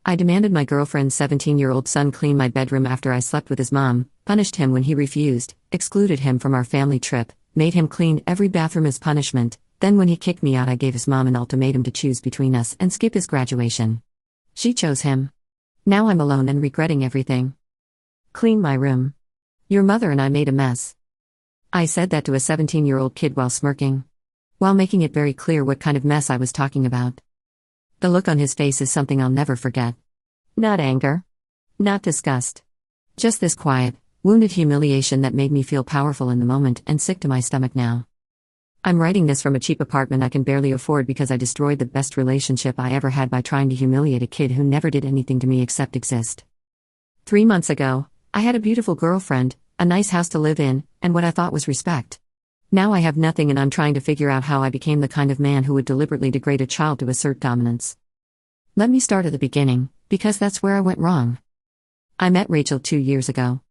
I demanded my girlfriend's 17-year-old son clean my bedroom after I slept with his mom, punished him when he refused, excluded him from our family trip, made him clean every bathroom as punishment. Then when he kicked me out, I gave his mom an ultimatum to choose between us and skip his graduation. She chose him. Now I'm alone and regretting everything. Clean my room. Your mother and I made a mess. I said that to a 17-year-old kid while smirking, while making it very clear what kind of mess I was talking about. The look on his face is something I'll never forget. Not anger. Not disgust. Just this quiet, wounded humiliation that made me feel powerful in the moment and sick to my stomach now. I'm writing this from a cheap apartment I can barely afford because I destroyed the best relationship I ever had by trying to humiliate a kid who never did anything to me except exist. 3 months ago, I had a beautiful girlfriend, a nice house to live in, and what I thought was respect. Now I have nothing and I'm trying to figure out how I became the kind of man who would deliberately degrade a child to assert dominance. Let me start at the beginning, because that's where I went wrong. I met Rachel 2 years ago.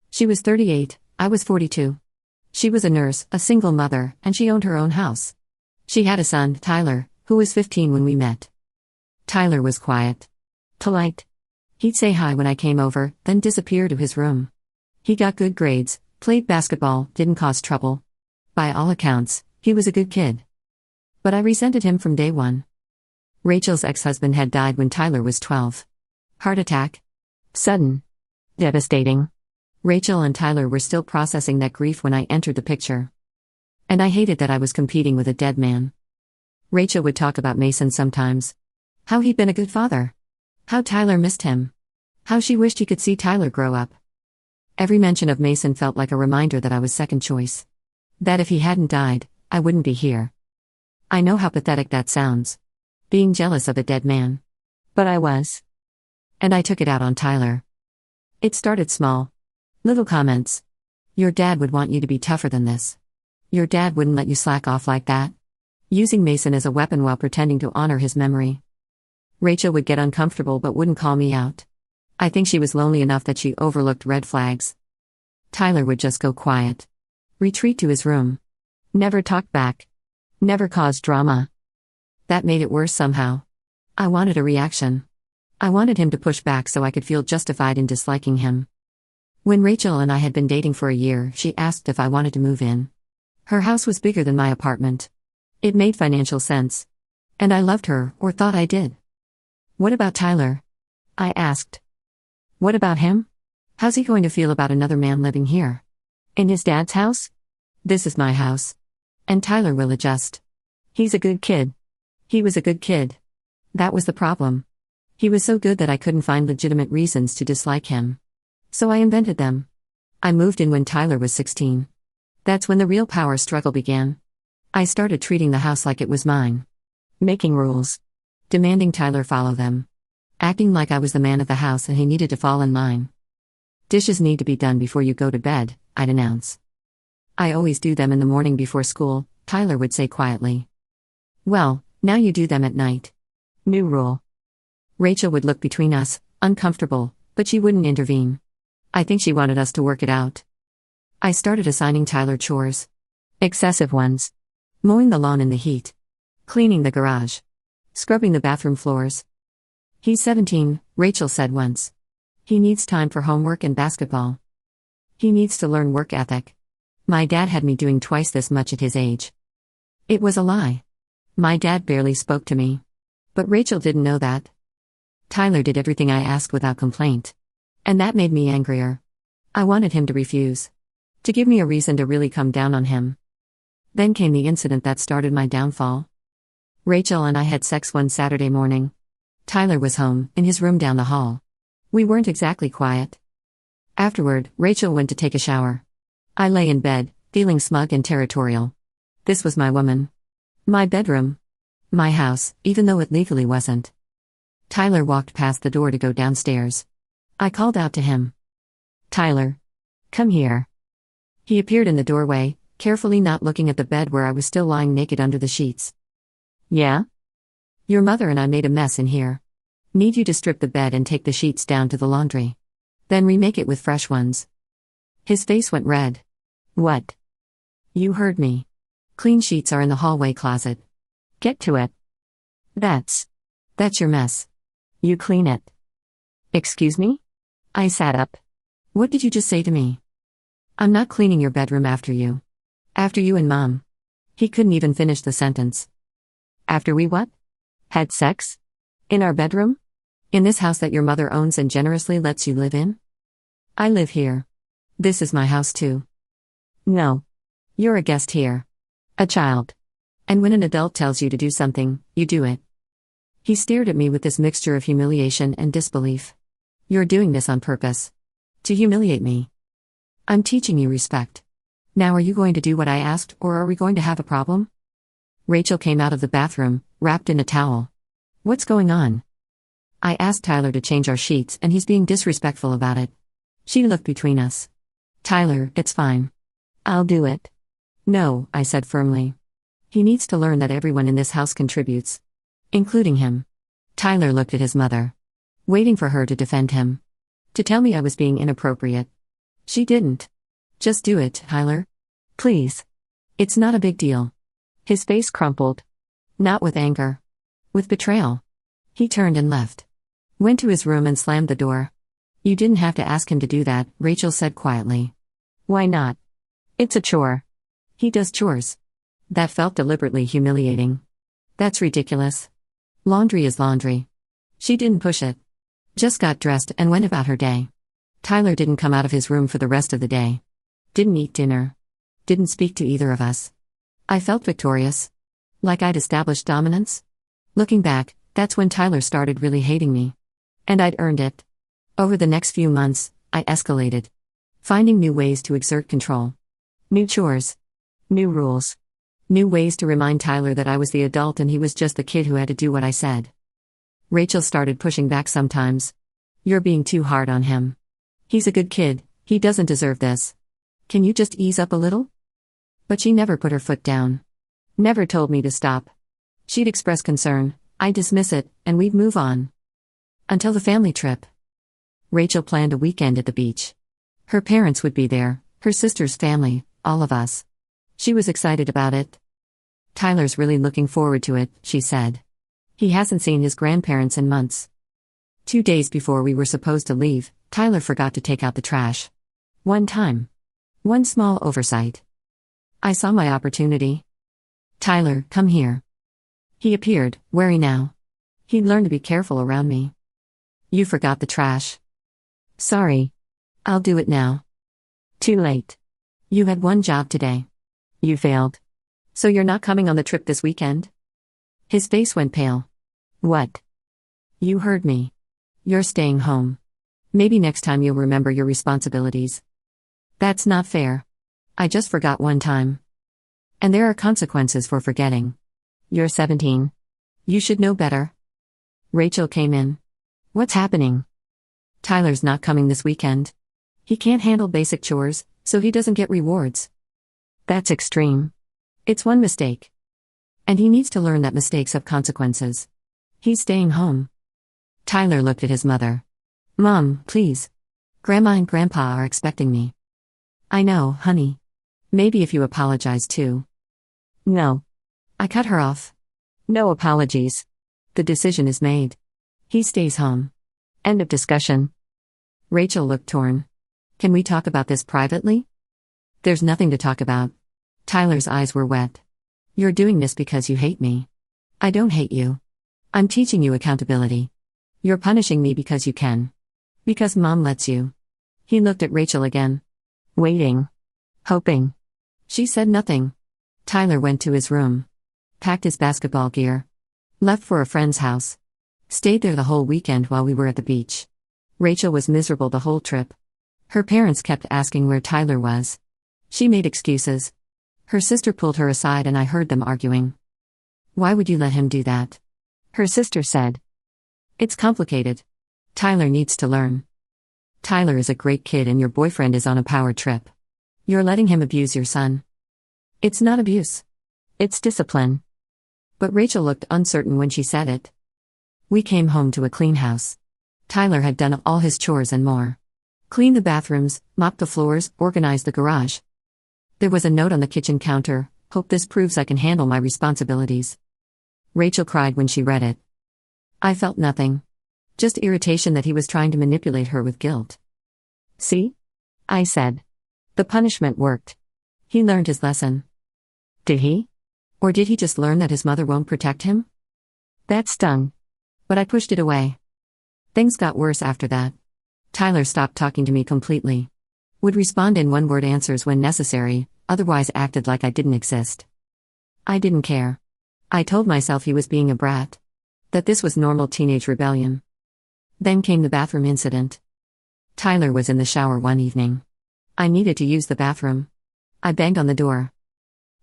She was 38, I was 42. She was a nurse, a single mother, and she owned her own house. She had a son, Tyler, who was 15 when we met. Tyler was quiet. Polite. He'd say hi when I came over, then disappear to his room. He got good grades, played basketball, didn't cause trouble. By all accounts, he was a good kid. But I resented him from day one. Rachel's ex-husband had died when Tyler was 12. Heart attack. Sudden. Devastating. Rachel and Tyler were still processing that grief when I entered the picture. And I hated that I was competing with a dead man. Rachel would talk about Mason sometimes. How he'd been a good father. How Tyler missed him. How she wished he could see Tyler grow up. Every mention of Mason felt like a reminder that I was second choice. That if he hadn't died, I wouldn't be here. I know how pathetic that sounds. Being jealous of a dead man. But I was. And I took it out on Tyler. It started small. Little comments. Your dad would want you to be tougher than this. Your dad wouldn't let you slack off like that. Using Mason as a weapon while pretending to honor his memory. Rachel would get uncomfortable but wouldn't call me out. I think she was lonely enough that she overlooked red flags. Tyler would just go quiet. Retreat to his room. Never talk back. Never cause drama. That made it worse somehow. I wanted a reaction. I wanted him to push back so I could feel justified in disliking him. When Rachel and I had been dating for a year, she asked if I wanted to move in. Her house was bigger than my apartment. It made financial sense. And I loved her, or thought I did. What about Tyler? I asked. What about him? How's he going to feel about another man living here? In his dad's house? This is my house. And Tyler will adjust. He's a good kid. He was a good kid. That was the problem. He was so good that I couldn't find legitimate reasons to dislike him. So I invented them. I moved in when Tyler was 16. That's when the real power struggle began. I started treating the house like it was mine. Making rules. Demanding Tyler follow them. Acting like I was the man of the house and he needed to fall in line. Dishes need to be done before you go to bed, I'd announce. I always do them in the morning before school, Tyler would say quietly. Well, now you do them at night. New rule. Rachel would look between us, uncomfortable, but she wouldn't intervene. I think she wanted us to work it out. I started assigning Tyler chores. Excessive ones. Mowing the lawn in the heat. Cleaning the garage. Scrubbing the bathroom floors. He's 17, Rachel said once. He needs time for homework and basketball. He needs to learn work ethic. My dad had me doing twice this much at his age. It was a lie. My dad barely spoke to me. But Rachel didn't know that. Tyler did everything I asked without complaint. And that made me angrier. I wanted him to refuse. To give me a reason to really come down on him. Then came the incident that started my downfall. Rachel and I had sex one Saturday morning. Tyler was home, in his room down the hall. We weren't exactly quiet. Afterward, Rachel went to take a shower. I lay in bed, feeling smug and territorial. This was my woman. My bedroom. My house, even though it legally wasn't. Tyler walked past the door to go downstairs. I called out to him. Tyler. Come here. He appeared in the doorway, carefully not looking at the bed where I was still lying naked under the sheets. Yeah? Your mother and I made a mess in here. Need you to strip the bed and take the sheets down to the laundry. Then remake it with fresh ones. His face went red. What? You heard me. Clean sheets are in the hallway closet. Get to it. That's your mess. You clean it. Excuse me? I sat up. What did you just say to me? I'm not cleaning your bedroom after you. After you and Mom. He couldn't even finish the sentence. After we what? Had sex? In our bedroom? In this house that your mother owns and generously lets you live in? I live here. This is my house too. No. You're a guest here. A child. And when an adult tells you to do something, you do it. He stared at me with this mixture of humiliation and disbelief. You're doing this on purpose. To humiliate me. I'm teaching you respect. Now are you going to do what I asked, or are we going to have a problem? Rachel came out of the bathroom, wrapped in a towel. What's going on? I asked Tyler to change our sheets and he's being disrespectful about it. She looked between us. Tyler, it's fine. I'll do it. No, I said firmly. He needs to learn that everyone in this house contributes. Including him. Tyler looked at his mother. Waiting for her to defend him. To tell me I was being inappropriate. She didn't. Just do it, Tyler. Please. It's not a big deal. His face crumpled. Not with anger. With betrayal. He turned and left. Went to his room and slammed the door. You didn't have to ask him to do that, Rachel said quietly. Why not? It's a chore. He does chores. That felt deliberately humiliating. That's ridiculous. Laundry is laundry. She didn't push it. Just got dressed and went about her day. Tyler didn't come out of his room for the rest of the day. Didn't eat dinner. Didn't speak to either of us. I felt victorious. Like I'd established dominance. Looking back, that's when Tyler started really hating me. And I'd earned it. Over the next few months, I escalated. Finding new ways to exert control. New chores. New rules. New ways to remind Tyler that I was the adult and he was just the kid who had to do what I said. Rachel started pushing back sometimes. You're being too hard on him. He's a good kid, he doesn't deserve this. Can you just ease up a little? But she never put her foot down. Never told me to stop. She'd express concern, I'd dismiss it, and we'd move on. Until the family trip. Rachel planned a weekend at the beach. Her parents would be there, her sister's family, all of us. She was excited about it. Tyler's really looking forward to it, she said. He hasn't seen his grandparents in months. 2 days before we were supposed to leave, Tyler forgot to take out the trash. One time. One small oversight. I saw my opportunity. Tyler, come here. He appeared, wary now. He'd learned to be careful around me. You forgot the trash. Sorry. I'll do it now. Too late. You had one job today. You failed. So you're not coming on the trip this weekend? His face went pale. What? You heard me. You're staying home. Maybe next time you'll remember your responsibilities. That's not fair. I just forgot one time. And there are consequences for forgetting. You're 17. You should know better. Rachel came in. What's happening? Tyler's not coming this weekend. He can't handle basic chores, so he doesn't get rewards. That's extreme. It's one mistake. And he needs to learn that mistakes have consequences. He's staying home. Tyler looked at his mother. Mom, please. Grandma and Grandpa are expecting me. I know, honey. Maybe if you apologize too. No. I cut her off. No apologies. The decision is made. He stays home. End of discussion. Rachel looked torn. Can we talk about this privately? There's nothing to talk about. Tyler's eyes were wet. You're doing this because you hate me. I don't hate you. I'm teaching you accountability. You're punishing me because you can. Because Mom lets you. He looked at Rachel again. Waiting. Hoping. She said nothing. Tyler went to his room. Packed his basketball gear. Left for a friend's house. Stayed there the whole weekend while we were at the beach. Rachel was miserable the whole trip. Her parents kept asking where Tyler was. She made excuses. Her sister pulled her aside and I heard them arguing. Why would you let him do that? Her sister said. It's complicated. Tyler needs to learn. Tyler is a great kid and your boyfriend is on a power trip. You're letting him abuse your son. It's not abuse. It's discipline. But Rachel looked uncertain when she said it. We came home to a clean house. Tyler had done all his chores and more. Cleaned the bathrooms, mopped the floors, organized the garage. There was a note on the kitchen counter, hope this proves I can handle my responsibilities. Rachel cried when she read it. I felt nothing. Just irritation that he was trying to manipulate her with guilt. See? I said. The punishment worked. He learned his lesson. Did he? Or did he just learn that his mother won't protect him? That stung. But I pushed it away. Things got worse after that. Tyler stopped talking to me completely. Would respond in one-word answers when necessary, otherwise acted like I didn't exist. I didn't care. I told myself he was being a brat. That this was normal teenage rebellion. Then came the bathroom incident. Tyler was in the shower one evening. I needed to use the bathroom. I banged on the door.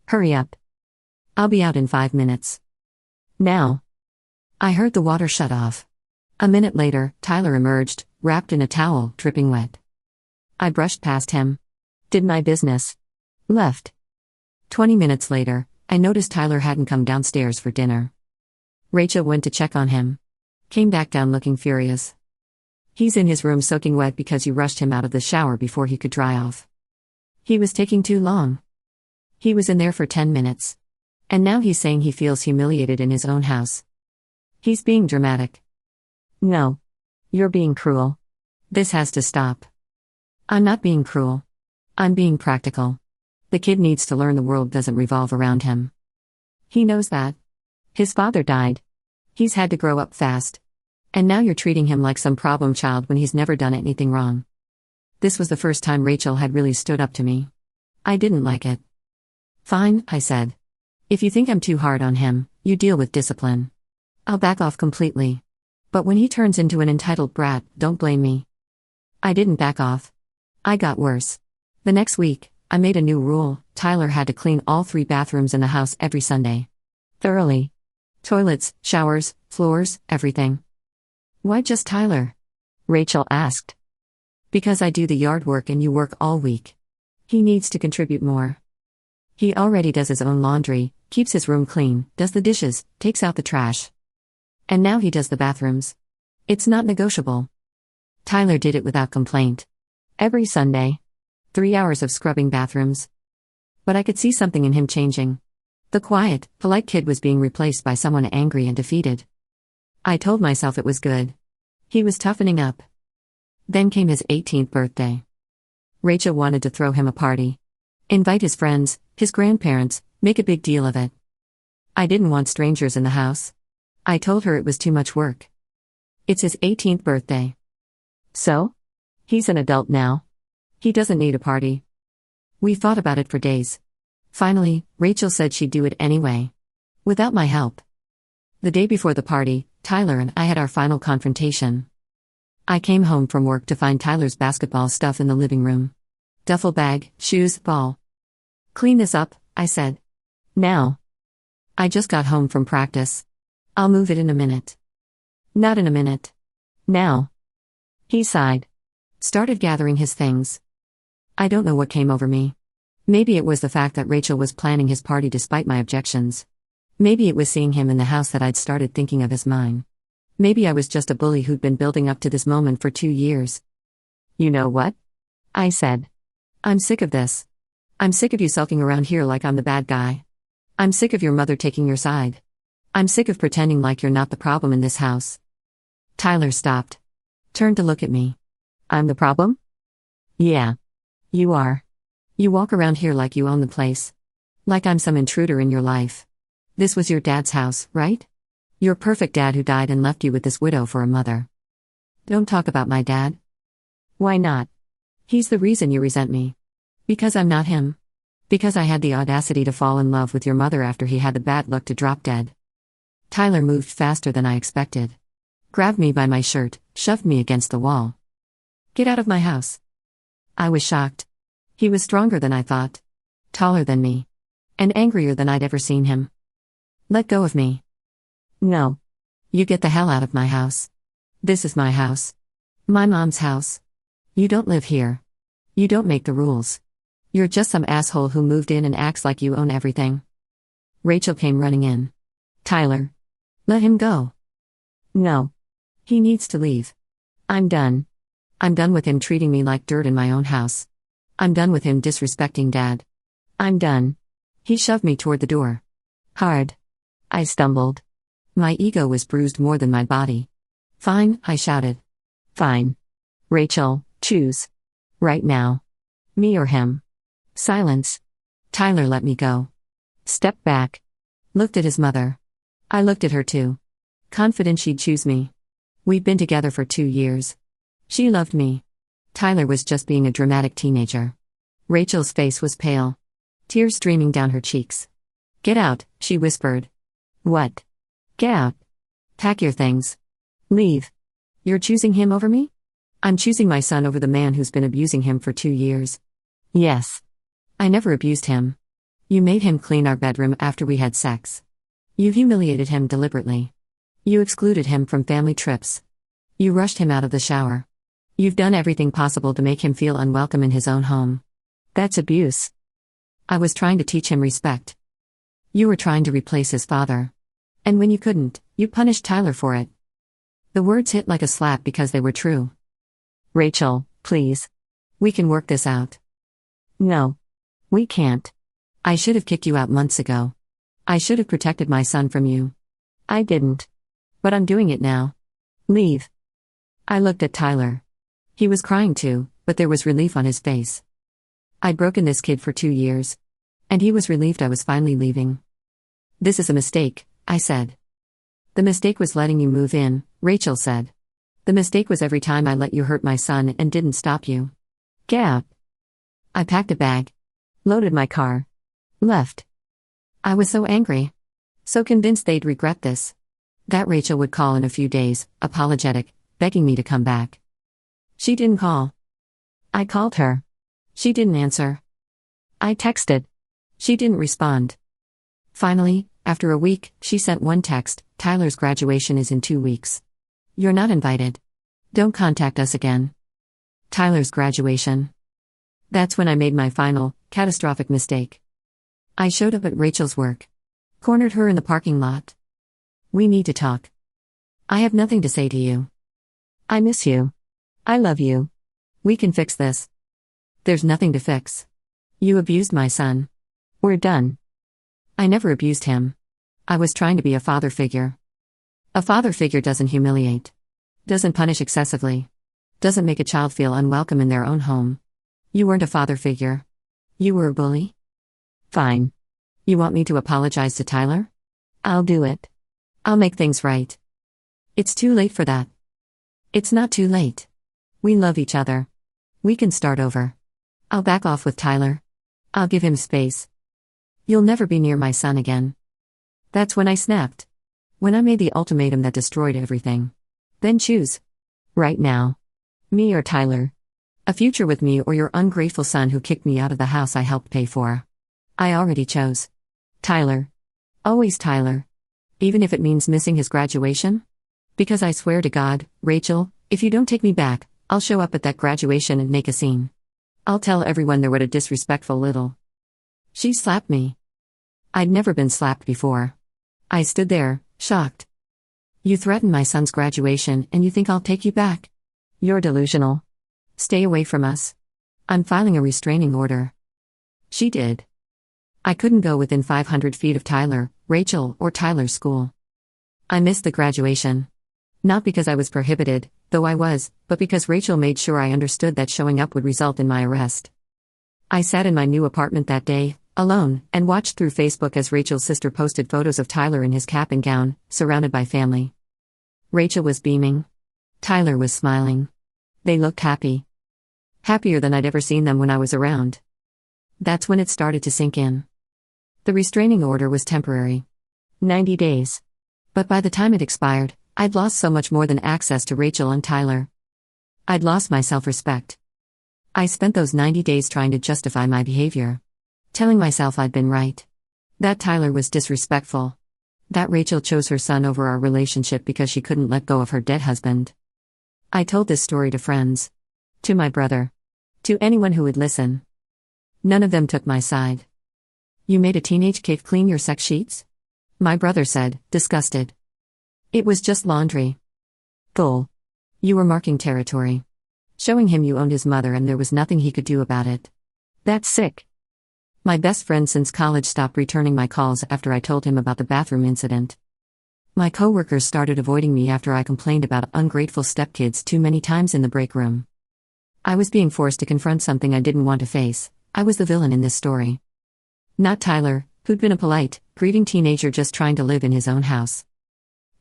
Hurry up. I'll be out in 5 minutes. Now. I heard the water shut off. A minute later, Tyler emerged, wrapped in a towel, dripping wet. I brushed past him. Did my business. Left. 20 minutes later, I noticed Tyler hadn't come downstairs for dinner. Rachel went to check on him. Came back down looking furious. He's in his room soaking wet because you rushed him out of the shower before he could dry off. He was taking too long. He was in there for 10 minutes. And now he's saying he feels humiliated in his own house. He's being dramatic. No. You're being cruel. This has to stop. I'm not being cruel. I'm being practical. The kid needs to learn the world doesn't revolve around him. He knows that. His father died. He's had to grow up fast. And now you're treating him like some problem child when he's never done anything wrong. This was the first time Rachel had really stood up to me. I didn't like it. Fine, I said. If you think I'm too hard on him, you deal with discipline. I'll back off completely. But when he turns into an entitled brat, don't blame me. I didn't back off. I got worse. The next week, I made a new rule: Tyler had to clean all 3 bathrooms in the house every Sunday. Thoroughly. Toilets, showers, floors, everything. Why just Tyler? Rachel asked. Because I do the yard work and you work all week. He needs to contribute more. He already does his own laundry, keeps his room clean, does the dishes, takes out the trash. And now he does the bathrooms. It's not negotiable. Tyler did it without complaint. Every Sunday. 3 hours of scrubbing bathrooms. But I could see something in him changing. The quiet, polite kid was being replaced by someone angry and defeated. I told myself it was good. He was toughening up. Then came his 18th birthday. Rachel wanted to throw him a party. Invite his friends, his grandparents, make a big deal of it. I didn't want strangers in the house. I told her it was too much work. It's his 18th birthday. So? He's an adult now. He doesn't need a party. We thought about it for days. Finally, Rachel said she'd do it anyway. Without my help. The day before the party, Tyler and I had our final confrontation. I came home from work to find Tyler's basketball stuff in the living room. Duffel bag, shoes, ball. Clean this up, I said. Now. I just got home from practice. I'll move it in a minute. Not in a minute. Now. He sighed. Started gathering his things. I don't know what came over me. Maybe it was the fact that Rachel was planning his party despite my objections. Maybe it was seeing him in the house that I'd started thinking of as mine. Maybe I was just a bully who'd been building up to this moment for 2 years. You know what? I said. I'm sick of this. I'm sick of you sulking around here like I'm the bad guy. I'm sick of your mother taking your side. I'm sick of pretending like you're not the problem in this house. Tyler stopped. Turned to look at me. I'm the problem? Yeah. You are. You walk around here like you own the place. Like I'm some intruder in your life. This was your dad's house, right? Your perfect dad who died and left you with this widow for a mother. Don't talk about my dad. Why not? He's the reason you resent me. Because I'm not him. Because I had the audacity to fall in love with your mother after he had the bad luck to drop dead. Tyler moved faster than I expected. Grabbed me by my shirt, shoved me against the wall. Get out of my house. I was shocked. He was stronger than I thought. Taller than me. And angrier than I'd ever seen him. Let go of me. No. You get the hell out of my house. This is my house. My mom's house. You don't live here. You don't make the rules. You're just some asshole who moved in and acts like you own everything. Rachel came running in. Tyler. Let him go. No. He needs to leave. I'm done. I'm done with him treating me like dirt in my own house. I'm done with him disrespecting Dad. I'm done. He shoved me toward the door. Hard. I stumbled. My ego was bruised more than my body. Fine, I shouted. Fine. Rachel, choose. Right now. Me or him. Silence. Tyler let me go. Stepped back. Looked at his mother. I looked at her too. Confident she'd choose me. We'd been together for 2 years. She loved me. Tyler was just being a dramatic teenager. Rachel's face was pale. Tears streaming down her cheeks. Get out, she whispered. What? Get out. Pack your things. Leave. You're choosing him over me? I'm choosing my son over the man who's been abusing him for 2 years. Yes. I never abused him. You made him clean our bedroom after we had sex. You humiliated him deliberately. You excluded him from family trips. You rushed him out of the shower. You've done everything possible to make him feel unwelcome in his own home. That's abuse. I was trying to teach him respect. You were trying to replace his father. And when you couldn't, you punished Tyler for it. The words hit like a slap because they were true. Rachel, please. We can work this out. No. We can't. I should have kicked you out months ago. I should have protected my son from you. I didn't. But I'm doing it now. Leave. I looked at Tyler. He was crying too, but there was relief on his face. I'd broken this kid for 2 years. And he was relieved I was finally leaving. This is a mistake, I said. The mistake was letting you move in, Rachel said. The mistake was every time I let you hurt my son and didn't stop you. Get out. I packed a bag. Loaded my car. Left. I was so angry. So convinced they'd regret this. That Rachel would call in a few days, apologetic, begging me to come back. She didn't call. I called her. She didn't answer. I texted. She didn't respond. Finally, after a week, she sent one text, Tyler's graduation is in 2 weeks. You're not invited. Don't contact us again. Tyler's graduation. That's when I made my final, catastrophic mistake. I showed up at Rachel's work. Cornered her in the parking lot. We need to talk. I have nothing to say to you. I miss you. I love you. We can fix this. There's nothing to fix. You abused my son. We're done. I never abused him. I was trying to be a father figure. A father figure doesn't humiliate. Doesn't punish excessively. Doesn't make a child feel unwelcome in their own home. You weren't a father figure. You were a bully? Fine. You want me to apologize to Tyler? I'll do it. I'll make things right. It's too late for that. It's not too late. We love each other. We can start over. I'll back off with Tyler. I'll give him space. You'll never be near my son again. That's when I snapped. When I made the ultimatum that destroyed everything. Then choose. Right now. Me or Tyler. A future with me or your ungrateful son who kicked me out of the house I helped pay for. I already chose. Tyler. Always Tyler. Even if it means missing his graduation? Because I swear to God, Rachel, if you don't take me back, I'll show up at that graduation and make a scene. I'll tell everyone there what a disrespectful little. She slapped me. I'd never been slapped before. I stood there, shocked. You threatened my son's graduation and you think I'll take you back? You're delusional. Stay away from us. I'm filing a restraining order. She did. I couldn't go within 500 feet of Tyler, Rachel, or Tyler's school. I missed the graduation. Not because I was prohibited, though I was, but because Rachel made sure I understood that showing up would result in my arrest. I sat in my new apartment that day, alone, and watched through Facebook as Rachel's sister posted photos of Tyler in his cap and gown, surrounded by family. Rachel was beaming. Tyler was smiling. They looked happy. Happier than I'd ever seen them when I was around. That's when it started to sink in. The restraining order was temporary. 90 days. But by the time it expired, I'd lost so much more than access to Rachel and Tyler. I'd lost my self-respect. I spent those 90 days trying to justify my behavior. Telling myself I'd been right. That Tyler was disrespectful. That Rachel chose her son over our relationship because she couldn't let go of her dead husband. I told this story to friends. To my brother. To anyone who would listen. None of them took my side. You made a teenage kid clean your sex sheets? My brother said, disgusted. It was just laundry. Bull. You were marking territory. Showing him you owned his mother and there was nothing he could do about it. That's sick. My best friend since college stopped returning my calls after I told him about the bathroom incident. My coworkers started avoiding me after I complained about ungrateful stepkids too many times in the break room. I was being forced to confront something I didn't want to face. I was the villain in this story. Not Tyler, who'd been a polite, grieving teenager just trying to live in his own house.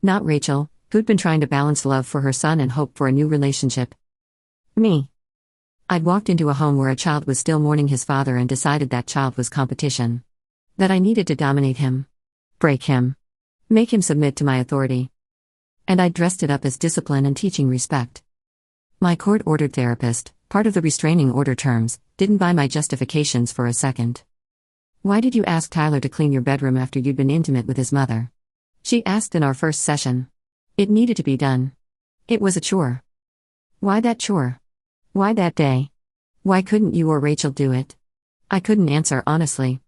Not Rachel, who'd been trying to balance love for her son and hope for a new relationship. Me. I'd walked into a home where a child was still mourning his father and decided that child was competition. That I needed to dominate him. Break him. Make him submit to my authority. And I dressed it up as discipline and teaching respect. My court-ordered therapist, part of the restraining order terms, didn't buy my justifications for a second. Why did you ask Tyler to clean your bedroom after you'd been intimate with his mother? She asked in our first session. It needed to be done. It was a chore. Why that chore? Why that day? Why couldn't you or Rachel do it? I couldn't answer honestly.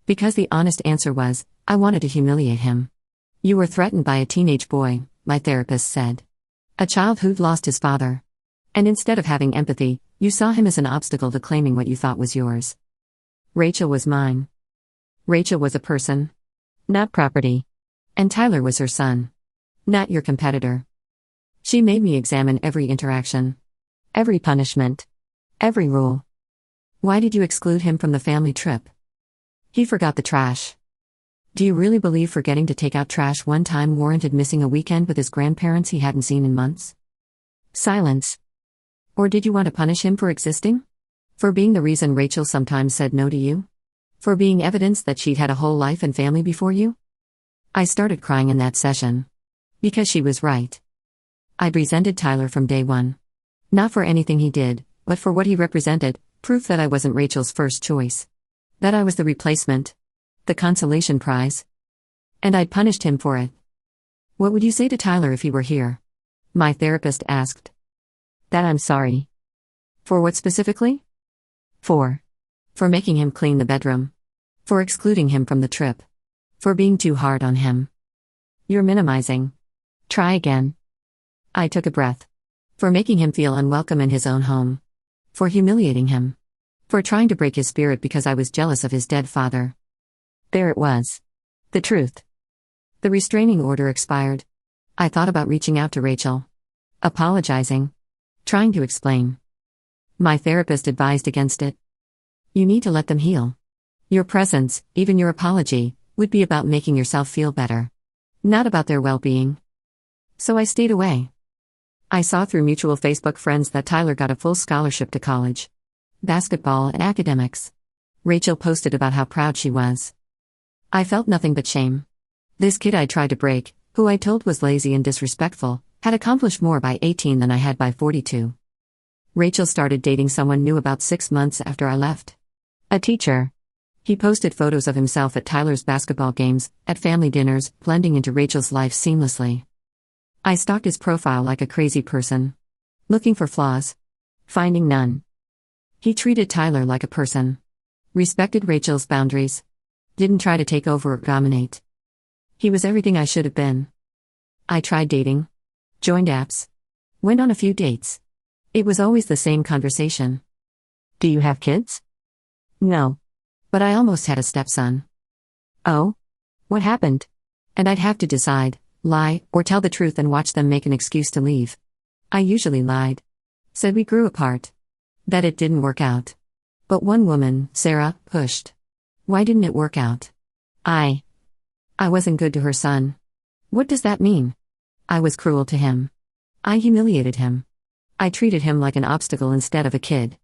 Because the honest answer was, I wanted to humiliate him. You were threatened by a teenage boy, my therapist said. A child who'd lost his father. And instead of having empathy, you saw him as an obstacle to claiming what you thought was yours. Rachel was mine. Rachel was a person. Not property. And Tyler was her son. Not your competitor. She made me examine every interaction. Every punishment. Every rule. Why did you exclude him from the family trip? He forgot the trash. Do you really believe forgetting to take out trash one time warranted missing a weekend with his grandparents he hadn't seen in months? Silence. Or did you want to punish him for existing? For being the reason Rachel sometimes said no to you? For being evidence that she'd had a whole life and family before you? I started crying in that session. Because she was right. I'd resented Tyler from day one. Not for anything he did, but for what he represented, proof that I wasn't Rachel's first choice. That I was the replacement. The consolation prize. And I'd punished him for it. What would you say to Tyler if he were here? My therapist asked. That I'm sorry. For what specifically? For making him clean the bedroom. For excluding him from the trip. For being too hard on him. You're minimizing. Try again. I took a breath. For making him feel unwelcome in his own home. For humiliating him. For trying to break his spirit because I was jealous of his dead father. There it was. The truth. The restraining order expired. I thought about reaching out to Rachel. Apologizing. Trying to explain. My therapist advised against it. You need to let them heal. Your presence, even your apology, would be about making yourself feel better. Not about their well-being. So I stayed away. I saw through mutual Facebook friends that Tyler got a full scholarship to college. Basketball and academics. Rachel posted about how proud she was. I felt nothing but shame. This kid I tried to break, who I told was lazy and disrespectful, had accomplished more by 18 than I had by 42. Rachel started dating someone new about 6 months after I left. A teacher. He posted photos of himself at Tyler's basketball games, at family dinners, blending into Rachel's life seamlessly. I stalked his profile like a crazy person. Looking for flaws. Finding none. He treated Tyler like a person. Respected Rachel's boundaries. Didn't try to take over or dominate. He was everything I should have been. I tried dating. Joined apps. Went on a few dates. It was always the same conversation. Do you have kids? No. But I almost had a stepson. Oh? What happened? And I'd have to decide, lie, or tell the truth and watch them make an excuse to leave. I usually lied. Said we grew apart. That it didn't work out. But one woman, Sarah, pushed. Why didn't it work out? I wasn't good to her son. What does that mean? I was cruel to him. I humiliated him. I treated him like an obstacle instead of a kid.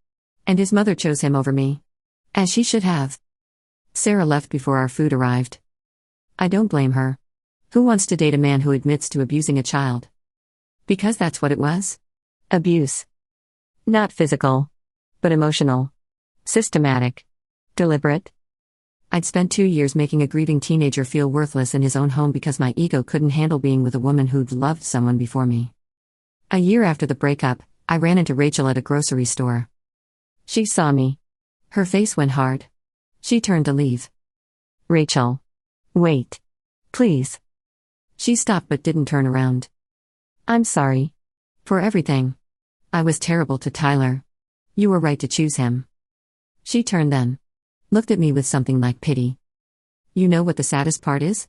And his mother chose him over me. As she should have. Sarah left before our food arrived. I don't blame her. Who wants to date a man who admits to abusing a child? Because that's what it was. Abuse. Not physical. But emotional. Systematic. Deliberate. I'd spent 2 years making a grieving teenager feel worthless in his own home because my ego couldn't handle being with a woman who'd loved someone before me. A year after the breakup, I ran into Rachel at a grocery store. She saw me. Her face went hard. She turned to leave. Rachel. Wait. Please. She stopped but didn't turn around. I'm sorry. For everything. I was terrible to Tyler. You were right to choose him. She turned then. Looked at me with something like pity. You know what the saddest part is?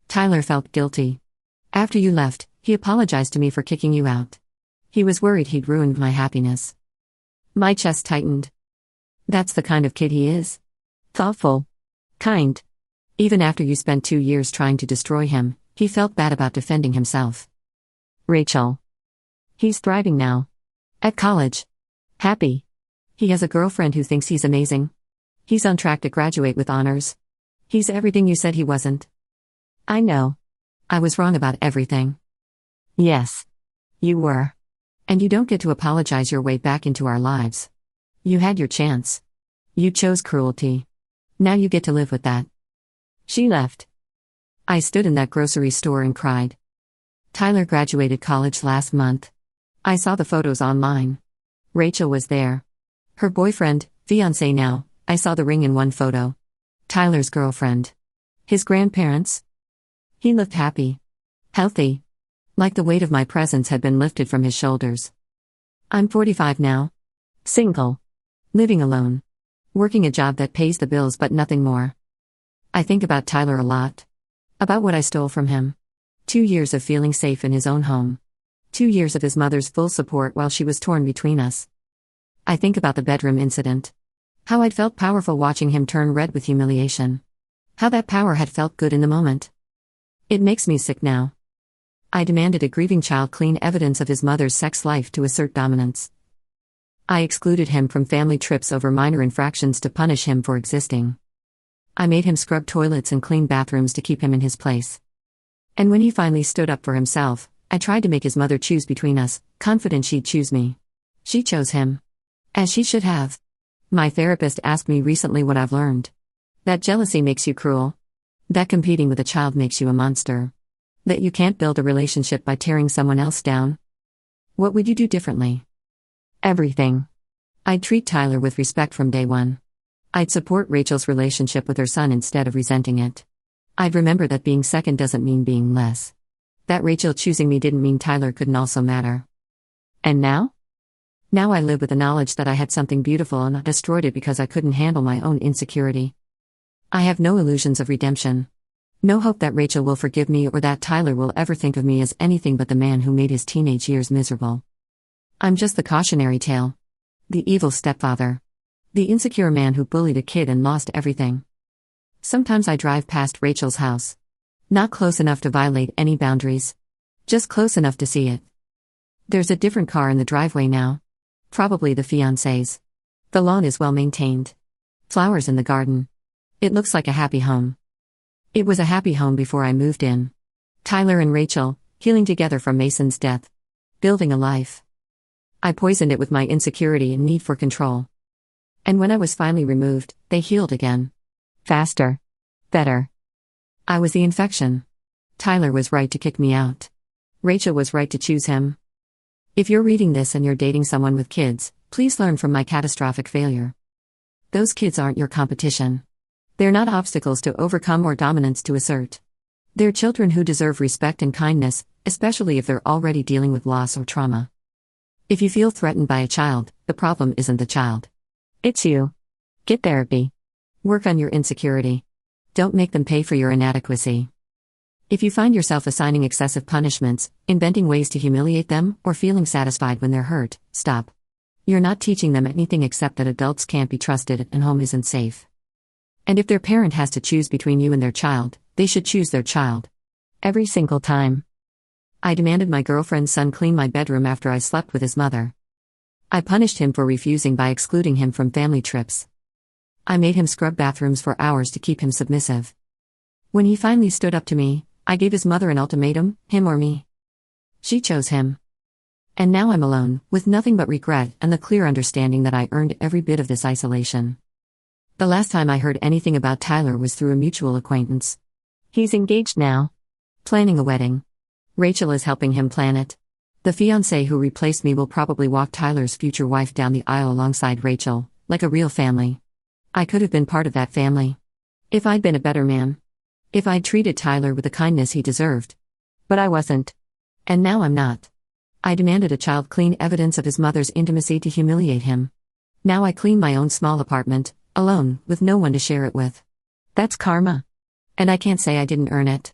Tyler felt guilty. After you left, he apologized to me for kicking you out. He was worried he'd ruined my happiness. My chest tightened. That's the kind of kid he is. Thoughtful. Kind. Even after you spent 2 years trying to destroy him, he felt bad about defending himself. Rachel. He's thriving now. At college. Happy. He has a girlfriend who thinks he's amazing. He's on track to graduate with honors. He's everything you said he wasn't. I know. I was wrong about everything. Yes. You were. And you don't get to apologize your way back into our lives. You had your chance. You chose cruelty. Now you get to live with that. She left. I stood in that grocery store and cried. Tyler graduated college last month. I saw the photos online. Rachel was there. Her boyfriend, fiancé now, I saw the ring in one photo. Tyler's girlfriend. His grandparents. He looked happy. Healthy. Like the weight of my presence had been lifted from his shoulders. I'm 45 now. Single. Living alone. Working a job that pays the bills but nothing more. I think about Tyler a lot. About what I stole from him. 2 years of feeling safe in his own home. 2 years of his mother's full support while she was torn between us. I think about the bedroom incident. How I'd felt powerful watching him turn red with humiliation. How that power had felt good in the moment. It makes me sick now. I demanded a grieving child clean evidence of his mother's sex life to assert dominance. I excluded him from family trips over minor infractions to punish him for existing. I made him scrub toilets and clean bathrooms to keep him in his place. And when he finally stood up for himself, I tried to make his mother choose between us, confident she'd choose me. She chose him. As she should have. My therapist asked me recently what I've learned. That jealousy makes you cruel. That competing with a child makes you a monster. That you can't build a relationship by tearing someone else down. What would you do differently? Everything. I'd treat Tyler with respect from day one. I'd support Rachel's relationship with her son instead of resenting it. I'd remember that being second doesn't mean being less. That Rachel choosing me didn't mean Tyler couldn't also matter. And now? Now I live with the knowledge that I had something beautiful and I destroyed it because I couldn't handle my own insecurity. I have no illusions of redemption. No hope that Rachel will forgive me or that Tyler will ever think of me as anything but the man who made his teenage years miserable. I'm just the cautionary tale. The evil stepfather. The insecure man who bullied a kid and lost everything. Sometimes I drive past Rachel's house. Not close enough to violate any boundaries. Just close enough to see it. There's a different car in the driveway now. Probably the fiancé's. The lawn is well maintained. Flowers in the garden. It looks like a happy home. It was a happy home before I moved in. Tyler and Rachel, healing together from Mason's death. Building a life. I poisoned it with my insecurity and need for control. And when I was finally removed, they healed again. Faster. Better. I was the infection. Tyler was right to kick me out. Rachel was right to choose him. If you're reading this and you're dating someone with kids, please learn from my catastrophic failure. Those kids aren't your competition. They're not obstacles to overcome or dominance to assert. They're children who deserve respect and kindness, especially if they're already dealing with loss or trauma. If you feel threatened by a child, the problem isn't the child. It's you. Get therapy. Work on your insecurity. Don't make them pay for your inadequacy. If you find yourself assigning excessive punishments, inventing ways to humiliate them, or feeling satisfied when they're hurt, stop. You're not teaching them anything except that adults can't be trusted and home isn't safe. And if their parent has to choose between you and their child, they should choose their child. Every single time. I demanded my girlfriend's son clean my bedroom after I slept with his mother. I punished him for refusing by excluding him from family trips. I made him scrub bathrooms for hours to keep him submissive. When he finally stood up to me, I gave his mother an ultimatum, him or me. She chose him. And now I'm alone, with nothing but regret and the clear understanding that I earned every bit of this isolation. The last time I heard anything about Tyler was through a mutual acquaintance. He's engaged now. Planning a wedding. Rachel is helping him plan it. The fiancé who replaced me will probably walk Tyler's future wife down the aisle alongside Rachel, like a real family. I could have been part of that family. If I'd been a better man. If I'd treated Tyler with the kindness he deserved. But I wasn't. And now I'm not. I demanded a child clean evidence of his mother's intimacy to humiliate him. Now I clean my own small apartment, alone, with no one to share it with. That's karma. And I can't say I didn't earn it.